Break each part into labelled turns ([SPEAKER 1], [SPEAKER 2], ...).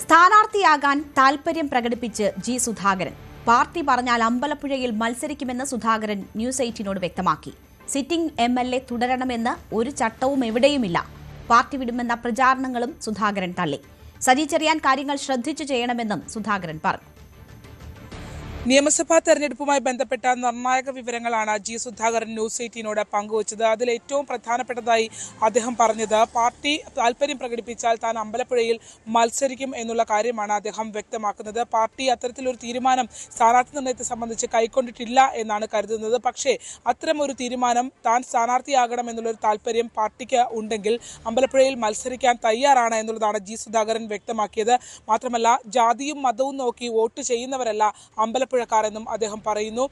[SPEAKER 1] സ്ഥാനാർത്ഥിയാകാൻ താൽപര്യം പ്രകടിപ്പിച്ച് G Sudhakaran. Party പറഞ്ഞാൽ അമ്പലപ്പുഴയിൽ മത്സരിക്കുമെന്ന് സുധാകരൻ ന്യൂസ് 18നോട് വ്യക്തമാക്കി. സിറ്റിംഗ് MLA തുടരണമെന്ന് ഒരു ചട്ടവും എവിടെയുമില്ല. പാർട്ടി വിടുമെന്ന പ്രചാരണങ്ങളും സുധാകരൻ തള്ളി. സജി ചെറിയാൻ കാര്യങ്ങൾ ശ്രദ്ധിച്ചു ചെയ്യണമെന്നും സുധാകരൻ പറഞ്ഞു.
[SPEAKER 2] നിയമസഭാ തെരഞ്ഞെടുപ്പുമായി ബന്ധപ്പെട്ട നിർണായക വിവരങ്ങളാണ് ജി സുധാകരൻ ന്യൂസ് 18നോട് പങ്കുവച്ചത്. അതിൽ ഏറ്റവും പ്രധാനപ്പെട്ടതായി അദ്ദേഹം പറഞ്ഞത് പാർട്ടി താൽപര്യം പ്രകടിപ്പിച്ചാൽ താൻ അമ്പലപ്പുഴയിൽ മത്സരിക്കും എന്നുള്ള കാര്യമാണ് അദ്ദേഹം വ്യക്തമാക്കുന്നത്. പാർട്ടി അത്തരത്തിലൊരു തീരുമാനം സ്ഥാനാർത്ഥി നിർണയത്തെ സംബന്ധിച്ച് കൈക്കൊണ്ടിട്ടില്ല എന്നാണ് കരുതുന്നത്. പക്ഷേ അത്തരം ഒരു തീരുമാനം താൻ സ്ഥാനാർത്ഥിയാകണം എന്നുള്ളൊരു താല്പര്യം പാർട്ടിക്ക് ഉണ്ടെങ്കിൽ അമ്പലപ്പുഴയിൽ മത്സരിക്കാൻ തയ്യാറാണ് എന്നുള്ളതാണ് ജി സുധാകരൻ വ്യക്തമാക്കിയത്. മാത്രമല്ല, ജാതിയും മതവും നോക്കി വോട്ട് ചെയ്യുന്നവരല്ല അമ്പലപ്പുഴക്കാരെന്നും അദ്ദേഹം പറയുന്നു.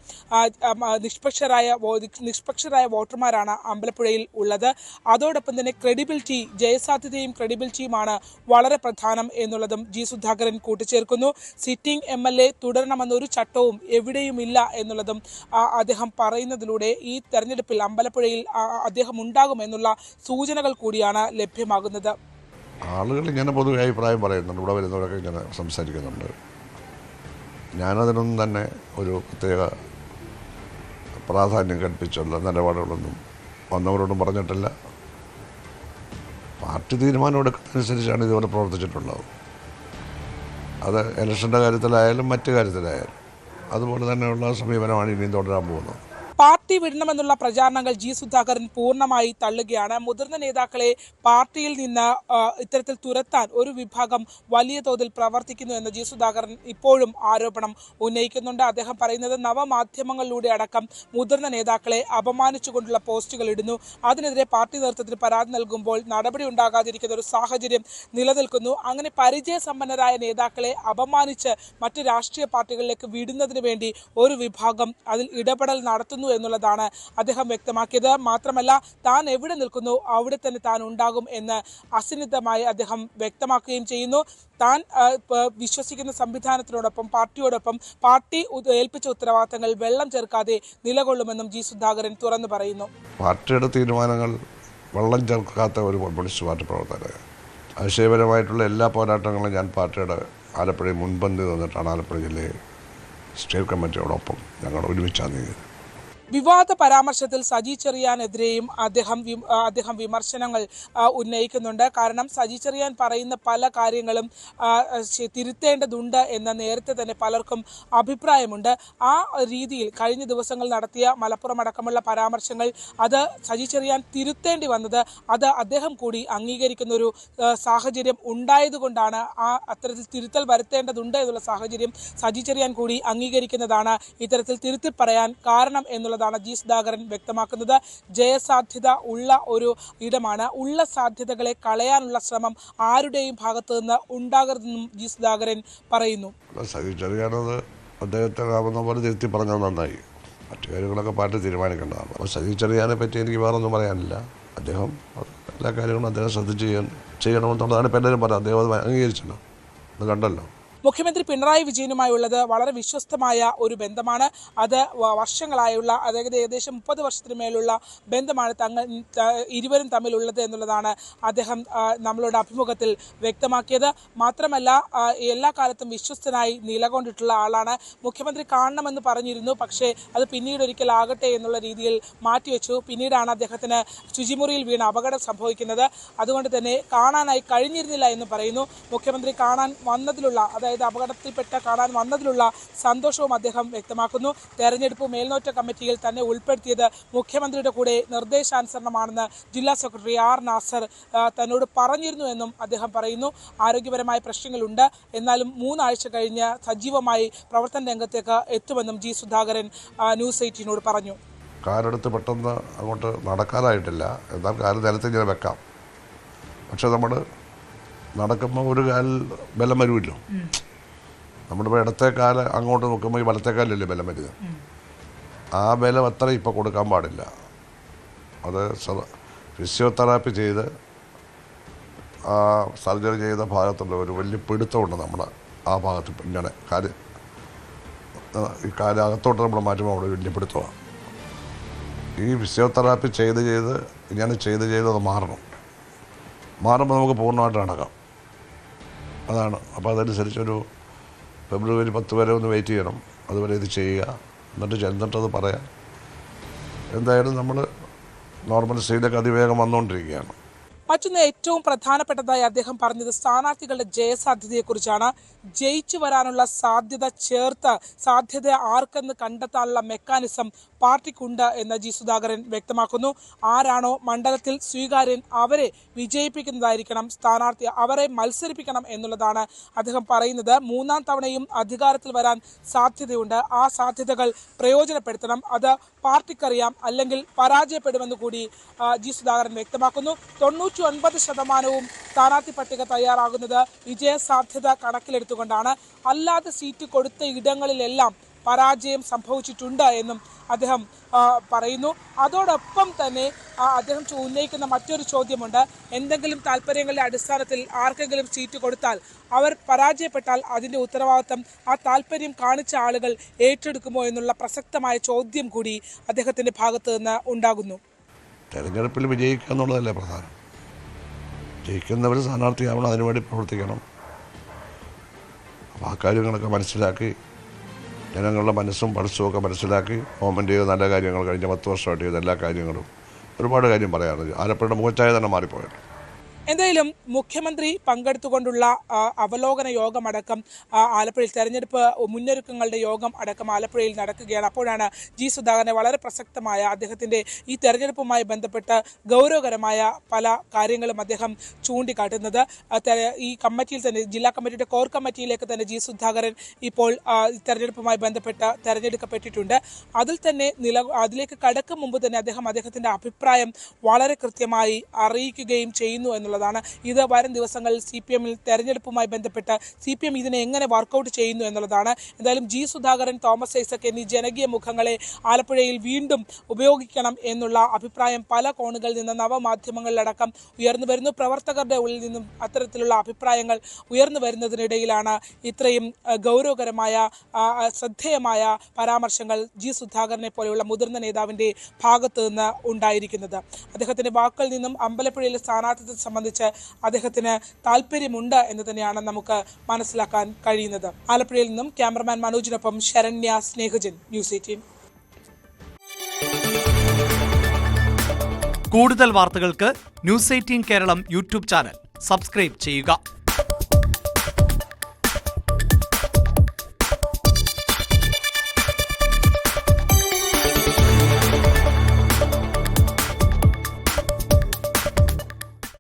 [SPEAKER 2] നിഷ്പക്ഷരായ വോട്ടർമാരാണ് അമ്പലപ്പുഴയിൽ ഉള്ളത്. അതോടൊപ്പം തന്നെ ക്രെഡിബിലിറ്റി, ജയസാധ്യതയും ക്രെഡിബിലിറ്റിയുമാണ് വളരെ പ്രധാനം എന്നുള്ളതും ജി സുധാകരൻ കൂട്ടിച്ചേർക്കുന്നു. സിറ്റിംഗ് MLA തുടരണമെന്നൊരു ചട്ടവും എവിടെയുമില്ല എന്നുള്ളതും അദ്ദേഹം പറയുന്നതിലൂടെ ഈ തെരഞ്ഞെടുപ്പിൽ അമ്പലപ്പുഴയിൽ അദ്ദേഹം ഉണ്ടാകുമെന്നുള്ള സൂചനകൾ കൂടിയാണ് ലഭ്യമാകുന്നത്.
[SPEAKER 3] ആളുകൾ ഇങ്ങനെ പൊതുവെ അഭിപ്രായം പറയുന്നുണ്ട്, ഇവിടെ വരുന്നവരൊക്കെ ഇങ്ങനെ സംസാരിക്കുന്നുണ്ട്. ഞാനതിനൊന്നും തന്നെ ഒരു പ്രത്യേക പ്രാധാന്യം കൽപ്പിച്ചുള്ള നിലപാടുകളൊന്നും വന്നവരോടും പറഞ്ഞിട്ടില്ല. പാർട്ടി തീരുമാനം എടുക്കുന്നതനുസരിച്ചാണ് ഇതുപോലെ പ്രവർത്തിച്ചിട്ടുള്ളത്. അത് ഇലക്ഷൻ്റെ കാര്യത്തിലായാലും മറ്റു കാര്യത്തിലായാലും അതുപോലെ തന്നെയുള്ള സമീപനമാണ് ഇനിയും തുടരാൻ പോകുന്നത്.
[SPEAKER 2] പാർട്ടി വിടണമെന്നുള്ള പ്രചാരണങ്ങൾ ജി സുധാകരൻ പൂർണ്ണമായി തള്ളുകയാണ്. മുതിർന്ന നേതാക്കളെ പാർട്ടിയിൽ നിന്ന് ഇത്തരത്തിൽ തുരത്താൻ ഒരു വിഭാഗം വലിയ തോതിൽ പ്രവർത്തിക്കുന്നു എന്ന് ജി സുധാകരൻ ഇപ്പോഴും ആരോപണം ഉന്നയിക്കുന്നുണ്ട്. അദ്ദേഹം പറയുന്നത് നവമാധ്യമങ്ങളിലൂടെ അടക്കം മുതിർന്ന നേതാക്കളെ അപമാനിച്ചുകൊണ്ടുള്ള പോസ്റ്റുകൾ ഇടുന്നു. അതിനെതിരെ പാർട്ടി നേതൃത്വത്തിന് പരാതി നൽകുമ്പോൾ നടപടി ഉണ്ടാകാതിരിക്കുന്ന ഒരു സാഹചര്യം നിലനിൽക്കുന്നു. അങ്ങനെ പരിചയസമ്പന്നരായ നേതാക്കളെ അപമാനിച്ച് മറ്റ് രാഷ്ട്രീയ പാർട്ടികളിലേക്ക് വിടുന്നതിന് വേണ്ടി ഒരു വിഭാഗം അതിൽ ഇടപെടൽ നടത്തുന്നു എന്നുള്ളതാണ് അദ്ദേഹം വ്യക്തമാക്കിയത്. മാത്രമല്ല, താൻ എവിടെ നിൽക്കുന്നു അവിടെ തന്നെ താൻ ഉണ്ടാകും എന്ന് അസന്നിഗ്ധമായി അദ്ദേഹം വ്യക്തമാക്കുകയും ചെയ്യുന്നു. താൻ വിശ്വസിക്കുന്ന സംവിധാനത്തിനോടൊപ്പം പാർട്ടിയോടൊപ്പം പാർട്ടി ഏൽപ്പിച്ച ഉത്തരവാദിത്തങ്ങൾ വെള്ളം ചേർക്കാതെ നിലകൊള്ളുമെന്നും ജി സുധാകരൻ തുറന്നു പറയുന്നു.
[SPEAKER 3] പാർട്ടിയുടെ തീരുമാനങ്ങൾ വെള്ളം ചേർക്കാത്ത ഒരു കമ്മ്യൂണിസ്റ്റ് പാർട്ടി പ്രവർത്തകർ ആശയപരമായിട്ടുള്ള എല്ലാ പോരാട്ടങ്ങളും ഞാൻ പാർട്ടിയുടെ ആലപ്പുഴയിൽ മുൻപന്തി നിന്നിട്ടാണ് ആലപ്പുഴ ജില്ലയിൽ സ്റ്റേറ്റ് കമ്മിറ്റിയോടൊപ്പം ഞങ്ങൾ ഒരുമിച്ചാണ് നീങ്ങിയത്.
[SPEAKER 2] വിവാദ പരാമർശത്തിൽ സജി ചെറിയാനെതിരെയും അദ്ദേഹം വിമർശനങ്ങൾ ഉന്നയിക്കുന്നുണ്ട്. കാരണം സജി ചെറിയാൻ പറയുന്ന പല കാര്യങ്ങളും തിരുത്തേണ്ടതുണ്ട് എന്ന് നേരത്തെ തന്നെ പലർക്കും അഭിപ്രായമുണ്ട്. ആ രീതിയിൽ കഴിഞ്ഞ ദിവസങ്ങൾ നടത്തിയ മലപ്പുറം അടക്കമുള്ള പരാമർശങ്ങൾ അത് സജി ചെറിയാൻ തിരുത്തേണ്ടി വന്നത് അത് അദ്ദേഹം കൂടി അംഗീകരിക്കുന്ന ഒരു സാഹചര്യം ഉണ്ടായതുകൊണ്ടാണ്. അത്തരത്തിൽ തിരുത്തൽ വരുത്തേണ്ടതുണ്ട് എന്നുള്ള സാഹചര്യം സജി ചെറിയാൻ കൂടി അംഗീകരിക്കുന്നതാണ് ഇത്തരത്തിൽ തിരുത്തി പറയാൻ കാരണം എന്നുള്ളത് ജി സുധാകരൻ വ്യക്തമാക്കുന്നത്. ജയസാധ്യത ഉള്ള ഒരു ഇടമാണ്. ഉള്ള സാധ്യതകളെ കളയാനുള്ള ശ്രമം ആരുടെയും ഭാഗത്തു നിന്ന് ഉണ്ടാകരുതെന്നും ജി സുധാകരൻ പറയുന്നു.
[SPEAKER 3] അദ്ദേഹത്തിനാവുന്ന പോലെ തിരുത്തി പറഞ്ഞാൽ നന്നായി. മറ്റു കാര്യങ്ങളൊക്കെ പാർട്ടി തീരുമാനിക്കേണ്ടതാണ്. അപ്പോൾ സജി ചെറിയാനെ പറ്റി എനിക്ക് വേറൊന്നും പറയാനില്ല. അദ്ദേഹം എല്ലാ കാര്യങ്ങളും അദ്ദേഹം ശ്രദ്ധിച്ച് ചെയ്യണമെന്നുള്ളതാണ് ഇപ്പം എല്ലാവരും പറഞ്ഞത്. അദ്ദേഹം അത് അംഗീകരിച്ചല്ലോ, അത് കണ്ടല്ലോ.
[SPEAKER 2] മുഖ്യമന്ത്രി പിണറായി വിജയനുമായുള്ളത് വളരെ വിശ്വസ്തമായ ഒരു ബന്ധമാണ്. അത് വർഷങ്ങളായുള്ള, അതായത് ഏകദേശം 30 വർഷത്തിന് മേലുള്ള ബന്ധമാണ് ഇരുവരും തമ്മിലുള്ളത് എന്നുള്ളതാണ് അദ്ദേഹം നമ്മളോട് അഭിമുഖത്തിൽ വ്യക്തമാക്കിയത്. മാത്രമല്ല, എല്ലാ കാലത്തും വിശ്വസ്തനായി നിലകൊണ്ടിട്ടുള്ള ആളാണ്. മുഖ്യമന്ത്രി കാണണമെന്ന് പറഞ്ഞിരുന്നു, പക്ഷേ അത് പിന്നീട് ഒരിക്കലാകട്ടെ എന്നുള്ള രീതിയിൽ മാറ്റിവെച്ചു. പിന്നീടാണ് അദ്ദേഹത്തിന് ശുചിമുറിയിൽ വീണ് അപകടം സംഭവിക്കുന്നത്. അതുകൊണ്ട് തന്നെ കാണാനായി കഴിഞ്ഞിരുന്നില്ല എന്ന് പറയുന്നു. മുഖ്യമന്ത്രി കാണാൻ വന്നതിലുള്ള, അപകടത്തിൽപ്പെട്ട കാണാൻ വന്നതിലുള്ള സന്തോഷവും അദ്ദേഹം വ്യക്തമാക്കുന്നു. തെരഞ്ഞെടുപ്പ് മേൽനോറ്റ കമ്മിറ്റിയിൽ തന്നെ ഉൾപ്പെടുത്തിയത് മുഖ്യമന്ത്രിയുടെ കൂടെ നിർദ്ദേശാനുസരണമാണെന്ന് ജില്ലാ സെക്രട്ടറി R. നാസർ തന്നോട് പറഞ്ഞിരുന്നു എന്നും അദ്ദേഹം പറയുന്നു. ആരോഗ്യപരമായ പ്രശ്നങ്ങളുണ്ട്, എന്നാലും 3 ആഴ്ച കഴിഞ്ഞ് സജീവമായി പ്രവർത്തന രംഗത്തേക്ക് എത്തുമെന്നും ജി സുധാകരൻ ന്യൂസ് 18നോട് പറഞ്ഞു.
[SPEAKER 3] കാലെടുത്ത് പെട്ടെന്ന് അങ്ങോട്ട് നടക്കാനായിട്ടില്ല, എന്നാൽ കാല് നിലത്ത് ഇങ്ങനെ വെക്കാം. പക്ഷെ നമ്മൾ നടക്കുമ്പോൾ ഒരു കാലിൽ ബലം വരുമല്ലോ. നമ്മളിപ്പോൾ ഇടത്തെ കാല് അങ്ങോട്ട് നോക്കുമ്പോൾ ഈ വലത്തെ കാലിലല്ലേ ബലം വരുന്നത്. ആ ബലം അത്ര ഇപ്പോൾ കൊടുക്കാൻ പാടില്ല. അത് ഫിസിയോതെറാപ്പി ചെയ്ത് ആ സർജറി ചെയ്ത ഭാഗത്തുള്ള ഒരു വലിയ പിടുത്തമുണ്ട് നമ്മുടെ ആ ഭാഗത്ത്. ഇങ്ങനെ ഈ കാല് അകത്തോട്ട് നമ്മൾ മാറ്റുമ്പോൾ അവിടെ വലിയ പിടുത്തമാണ്. ഈ ഫിസിയോതെറാപ്പി ഇങ്ങനെ ചെയ്ത് അത് മാറുമ്പോൾ നമുക്ക് പൂർണ്ണമായിട്ട് നടക്കാം. അതാണ്. അപ്പോൾ അതനുസരിച്ചൊരു ഫെബ്രുവരി 10 വരെ ഒന്ന് വെയിറ്റ് ചെയ്യണം. അതുവരെ ഇത് ചെയ്യുക, എന്നിട്ടത് പറയാം. എന്തായാലും നമ്മൾ നോർമൽ സ്റ്റേജിലേക്ക് അതിവേഗം വന്നുകൊണ്ടിരിക്കുകയാണ്.
[SPEAKER 2] മറ്റൊന്ന് ഏറ്റവും പ്രധാനപ്പെട്ടതായി അദ്ദേഹം പറഞ്ഞത് സ്ഥാനാർത്ഥികളുടെ ജയസാധ്യതയെക്കുറിച്ചാണ്. ജയിച്ചു വരാനുള്ള സാധ്യത ആർക്കെന്ന് കണ്ടെത്താനുള്ള മെക്കാനിസം പാർട്ടിക്കുണ്ട് എന്ന് ജി സുധാകരൻ വ്യക്തമാക്കുന്നു. ആരാണോ മണ്ഡലത്തിൽ സ്വീകാര്യൻ അവരെ വിജയിപ്പിക്കുന്നതായിരിക്കണം സ്ഥാനാർത്ഥി, അവരെ മത്സരിപ്പിക്കണം എന്നുള്ളതാണ് അദ്ദേഹം പറയുന്നത്. 3ാം തവണയും അധികാരത്തിൽ വരാൻ സാധ്യതയുണ്ട്. ആ സാധ്യതകൾ പ്രയോജനപ്പെടുത്തണം. അത് പാർട്ടിക്കറിയാം, അല്ലെങ്കിൽ പരാജയപ്പെടുമെന്ന് കൂടി ജി സുധാകരൻ വ്യക്തമാക്കുന്നു. 99% സ്ഥാനാർത്ഥി പട്ടിക തയ്യാറാകുന്നത് വിജയസാധ്യത കണക്കിലെടുത്തുകൊണ്ടാണ്. അല്ലാതെ സീറ്റ് കൊടുത്ത ഇടങ്ങളിലെല്ലാം പരാജയം സംഭവിച്ചിട്ടുണ്ട് എന്നും അദ്ദേഹം പറയുന്നു. അതോടൊപ്പം തന്നെ അദ്ദേഹം ഉന്നയിക്കുന്ന മറ്റൊരു ചോദ്യമുണ്ട്. എന്തെങ്കിലും താല്പര്യങ്ങളുടെ അടിസ്ഥാനത്തിൽ ആർക്കെങ്കിലും സീറ്റ് കൊടുത്താൽ അവർ പരാജയപ്പെട്ടാൽ അതിൻ്റെ ഉത്തരവാദിത്തം ആ താല്പര്യം കാണിച്ച ആളുകൾ ഏറ്റെടുക്കുമോ എന്നുള്ള പ്രസക്തമായ ചോദ്യം കൂടി അദ്ദേഹത്തിൻ്റെ ഭാഗത്ത് നിന്ന് ഉണ്ടാകുന്നു.
[SPEAKER 3] തെരഞ്ഞെടുപ്പിൽ വിജയിക്കുക എന്നുള്ളതല്ലേ പ്രധാനം. ജയിക്കുന്നവർ സ്ഥാനാർത്ഥിയാവണം, അതിനുവേണ്ടി പ്രവർത്തിക്കണം. അപ്പോൾ ആ കാര്യങ്ങളൊക്കെ മനസ്സിലാക്കി, ജനങ്ങളുടെ മനസ്സും പൾസും ഒക്കെ മനസ്സിലാക്കി ഗവൺമെൻറ് ചെയ്ത നല്ല കാര്യങ്ങൾ, കഴിഞ്ഞ 10 വർഷമായിട്ട് ചെയ്ത എല്ലാ കാര്യങ്ങളും, ഒരുപാട് കാര്യം പറയാറുണ്ട്. ആലപ്പുഴയുടെ മുഖച്ഛായ തന്നെ മാറിപ്പോയത്.
[SPEAKER 2] എന്തായാലും മുഖ്യമന്ത്രി പങ്കെടുത്തുകൊണ്ടുള്ള അവലോകന യോഗമടക്കം ആലപ്പുഴയിൽ തെരഞ്ഞെടുപ്പ് മുന്നൊരുക്കങ്ങളുടെ യോഗം അടക്കം ആലപ്പുഴയിൽ നടക്കുകയാണ്. അപ്പോഴാണ് ജി സുധാകരനെ വളരെ പ്രസക്തമായ അദ്ദേഹത്തിൻ്റെ ഈ തെരഞ്ഞെടുപ്പുമായി ബന്ധപ്പെട്ട് ഗൗരവകരമായ പല കാര്യങ്ങളും അദ്ദേഹം ചൂണ്ടിക്കാട്ടുന്നത്. ഈ കമ്മിറ്റിയിൽ തന്നെ, ജില്ലാ കമ്മിറ്റിയുടെ കോർ കമ്മിറ്റിയിലേക്ക് തന്നെ ജി സുധാകരൻ ഇപ്പോൾ തെരഞ്ഞെടുപ്പുമായി ബന്ധപ്പെട്ട് തെരഞ്ഞെടുക്കപ്പെട്ടിട്ടുണ്ട്. അതിലേക്ക് കടക്കും മുമ്പ് തന്നെ അദ്ദേഹത്തിൻ്റെ അഭിപ്രായം വളരെ കൃത്യമായി അറിയിക്കുകയും ചെയ്യുന്നു എന്നുള്ളതാണ്. ഇത് വരും ദിവസങ്ങളിൽ CPM തെരഞ്ഞെടുപ്പുമായി ബന്ധപ്പെട്ട് CPM ഇതിനെ എങ്ങനെ വർക്കൗട്ട് ചെയ്യുന്നു എന്നുള്ളതാണ്. എന്തായാലും ജി സുധാകരൻ, തോമസ് ഐസക് എന്നീ ജനകീയ മുഖങ്ങളെ ആലപ്പുഴയിൽ വീണ്ടും ഉപയോഗിക്കണം എന്നുള്ള അഭിപ്രായം പല കോണുകളിൽ നിന്ന്, നവമാധ്യമങ്ങളിലടക്കം ഉയർന്നു വരുന്നു. പ്രവർത്തകരുടെ ഉള്ളിൽ നിന്നും അത്തരത്തിലുള്ള അഭിപ്രായങ്ങൾ ഉയർന്നു വരുന്നതിനിടയിലാണ് ഇത്രയും ഗൗരവകരമായ ശ്രദ്ധേയമായ പരാമർശങ്ങൾ ജി സുധാകരനെ പോലെയുള്ള മുതിർന്ന നേതാവിൻ്റെ ഭാഗത്ത് നിന്ന് ഉണ്ടായിരിക്കുന്നത്. അദ്ദേഹത്തിൻ്റെ വാക്കുകളിൽ നിന്നും അമ്പലപ്പുഴയിലെ സ്ഥാനാർത്ഥിത്വത്തെ സംബന്ധിച്ച് അദ്ദേഹത്തിന് താല്പര്യമുണ്ട് എന്ന് തന്നെയാണ് നമുക്ക് മനസ്സിലാക്കാൻ കഴിയുന്നത്. ആലപ്പുഴയിൽ നിന്നും ക്യാമറമാൻ മനോജിനൊപ്പം ശരണ്യ സ്നേഹജൻ, ന്യൂസ് 18.
[SPEAKER 4] കൂടുതൽ വാർത്തകൾക്ക് news 18 Keralam YouTube channel subscribe ചെയ്യുക.